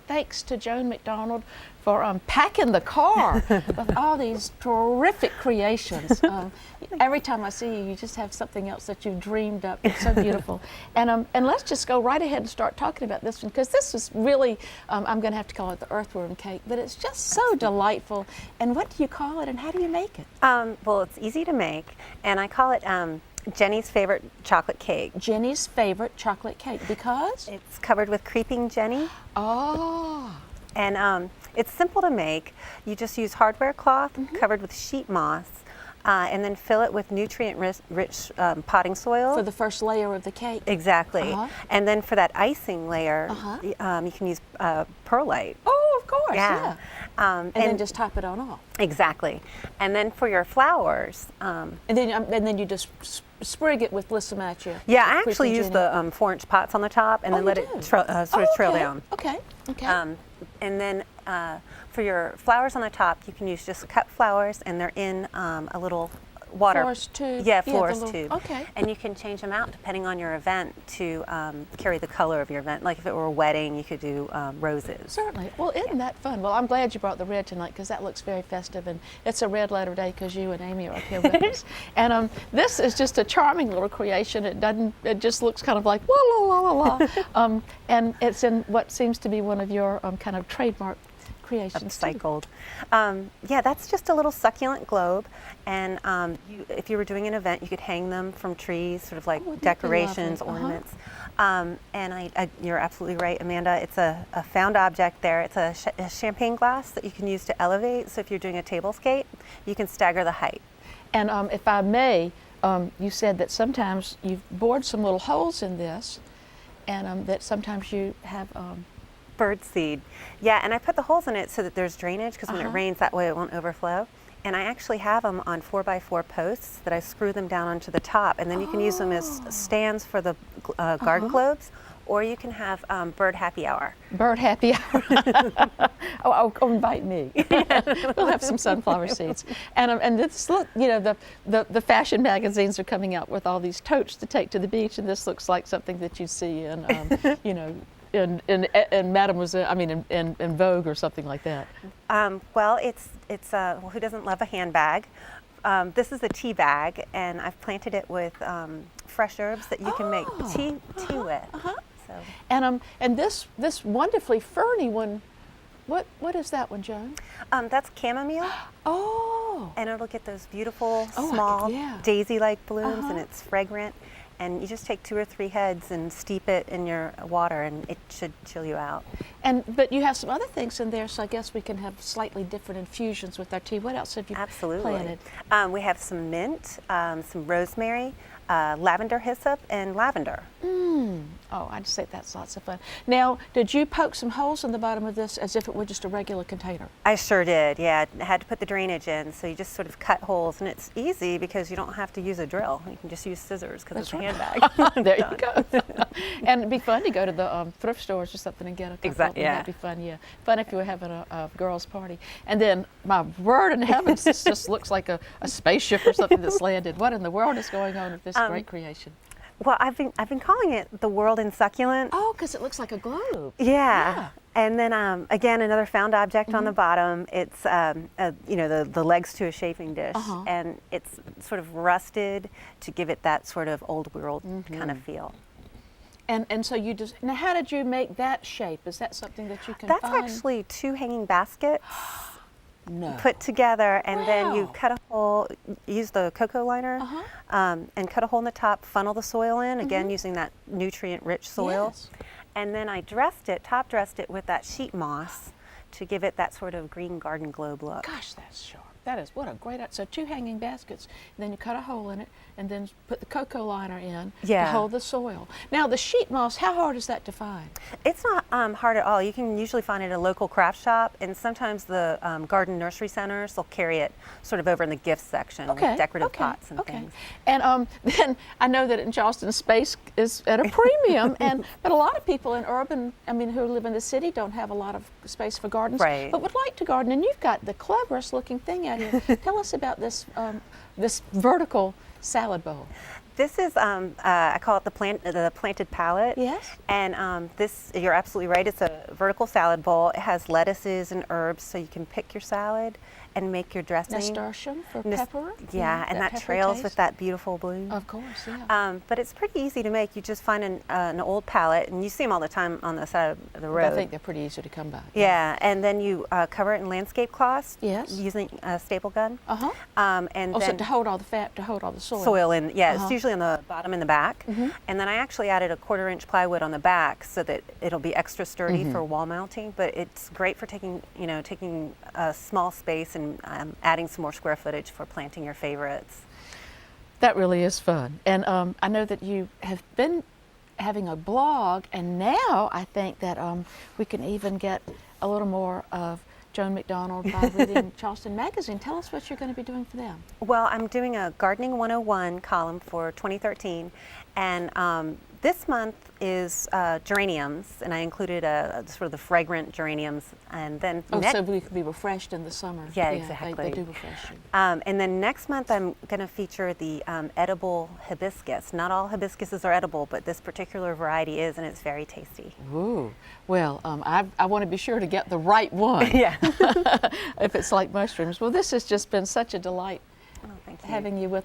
thanks to Joan McDonald for packing the car with all these terrific creations. Every time I see you, you just have something else that you've dreamed up. It's so beautiful. And let's just go right ahead and start talking about this one, because this is really, I'm going to have to call it the earthworm cake, but it's just so delightful. And what do you call it, and how do you make it? Well, it's easy to make, and I call it Jenny's favorite chocolate cake. Jenny's favorite chocolate cake, because? It's covered with creeping Jenny. Oh. And it's simple to make. You just use hardware cloth covered with sheet moss, and then fill it with nutrient-rich potting soil. For the first layer of the cake. Exactly. And then for that icing layer, you can use perlite. Oh, of course, yeah. And then just top it on off. Exactly. And then for your flowers. And then you just sprig it with Lissamachia. Yeah, I actually use the 4-inch pots on the top, and then let it sort of trail down. Okay, okay. And then for your flowers on the top, you can use just cut flowers, and they're in a little water. Florist tube. Yeah, florist tube. Okay. And you can change them out depending on your event to carry the color of your event. Like if it were a wedding, you could do roses. Certainly. Well, isn't that fun? Well, I'm glad you brought the red tonight, because that looks very festive, and it's a red letter day because you and Amy are up here with us. And this is just a charming little creation. It just looks kind of like la la la la la. And it's in what seems to be one of your kind of trademark creations. Upcycled. Yeah, that's just a little succulent globe, and if you were doing an event, you could hang them from trees, sort of like decorations, ornaments. And you're absolutely right, Amanda. It's a found object there. It's a champagne glass that you can use to elevate. So if you're doing a tablescape, you can stagger the height. And if I may, you said that sometimes you've bored some little holes in this, and that sometimes you have bird seed. Yeah, and I put the holes in it so that there's drainage, because when it rains, that way it won't overflow. And I actually have them on 4x4 posts that I screw them down onto the top, and then you can use them as stands for the garden globes, or you can have bird happy hour. Bird happy hour. Oh, invite me. We'll have some sunflower seeds. And this look, you know, the fashion magazines are coming out with all these totes to take to the beach, and this looks like something that you see in, you know, in Mademoiselle, I mean, in Vogue or something like that. Well, it's well, who doesn't love a handbag? This is a tea bag, and I've planted it with fresh herbs that you can make tea with. So. And this wonderfully ferny one, what is that one, Joan? That's chamomile. Oh. And it'll get those beautiful small daisy-like blooms, and it's fragrant. And you just take 2 or 3 heads and steep it in your water, and it should chill you out. But you have some other things in there, so I guess we can have slightly different infusions with our tea. What else have you planted? We have some mint, some rosemary, lavender hyssop, and lavender. Oh, I'd say that's lots of fun. Now, did you poke some holes in the bottom of this as if it were just a regular container? I sure did, yeah. I had to put the drainage in, so you just sort of cut holes, and it's easy because you don't have to use a drill. You can just use scissors because it's a handbag. There you go. And it'd be fun to go to the thrift stores or something and get a couple of them. That'd be fun, yeah. Fun if you were having a girls' party. And then, my word in heavens, this just looks like a spaceship or something that's landed. What in the world is going on with this great creation? Well, I've been calling it the world in succulent. Oh, because it looks like a globe. Yeah. And then again, another found object on the bottom. It's you know, the legs to a chafing dish, and it's sort of rusted to give it that sort of old world kind of feel. And so you just, now how did you make that shape? Is that something that you can That's find? actually 2 hanging baskets. Put together, and then you cut a hole, use the cocoa liner, and cut a hole in the top, funnel the soil in, again using that nutrient-rich soil. And then I top dressed it with that sheet moss to give it that sort of green garden globe look. Gosh, that's sharp. That is, what a great, so 2 hanging baskets, and then you cut a hole in it, and then put the cocoa liner in to hold the soil. Now, the sheet moss, how hard is that to find? It's not hard at all. You can usually find it at a local craft shop, and sometimes the garden nursery centers, they'll carry it sort of over in the gift section with decorative pots and things. And then I know that in Charleston, space is at a premium, but a lot of people in urban, I mean, who live in the city don't have a lot of space for gardens, but would like to garden, and you've got the cleverest looking thing out here. Tell us about this this vertical salad bowl. This is, I call it the planted palette. Yes. And this, you're absolutely right, it's a vertical salad bowl. It has lettuces and herbs, so you can pick your salad and make your dressing. Nasturtium for pepper. Yeah, and that pepper trails taste. with that beautiful bloom. Of course, yeah. But it's pretty easy to make. You just find an old pallet, and you see them all the time on the side of the road. I think they're pretty easy to come by. Yeah, and then you cover it in landscape cloths. Yes. Using a staple gun. Uh-huh. And Also then to hold all the fat, to hold all the soil. soil in, yeah, it's usually on the bottom and the back. And then I actually added a 1/4-inch plywood on the back so that it'll be extra sturdy for wall mounting. But it's great for taking a small space and adding some more square footage for planting your favorites. That really is fun. And I know that you have been having a blog, and now I think that we can even get a little more of Joan McDonald by reading Charleston Magazine. Tell us what you're going to be doing for them. Well, I'm doing a Gardening 101 column for 2013, and this month is geraniums, and I included sort of the fragrant geraniums, and then So we could be refreshed in the summer. Yeah, exactly. They do refresh you. And then next month I'm going to feature the edible hibiscus. Not all hibiscuses are edible, but this particular variety is, and it's very tasty. Ooh. Well, I want to be sure to get the right one. Yeah. If it's like mushrooms. Well, this has just been such a delight Oh, thank you. having you with us.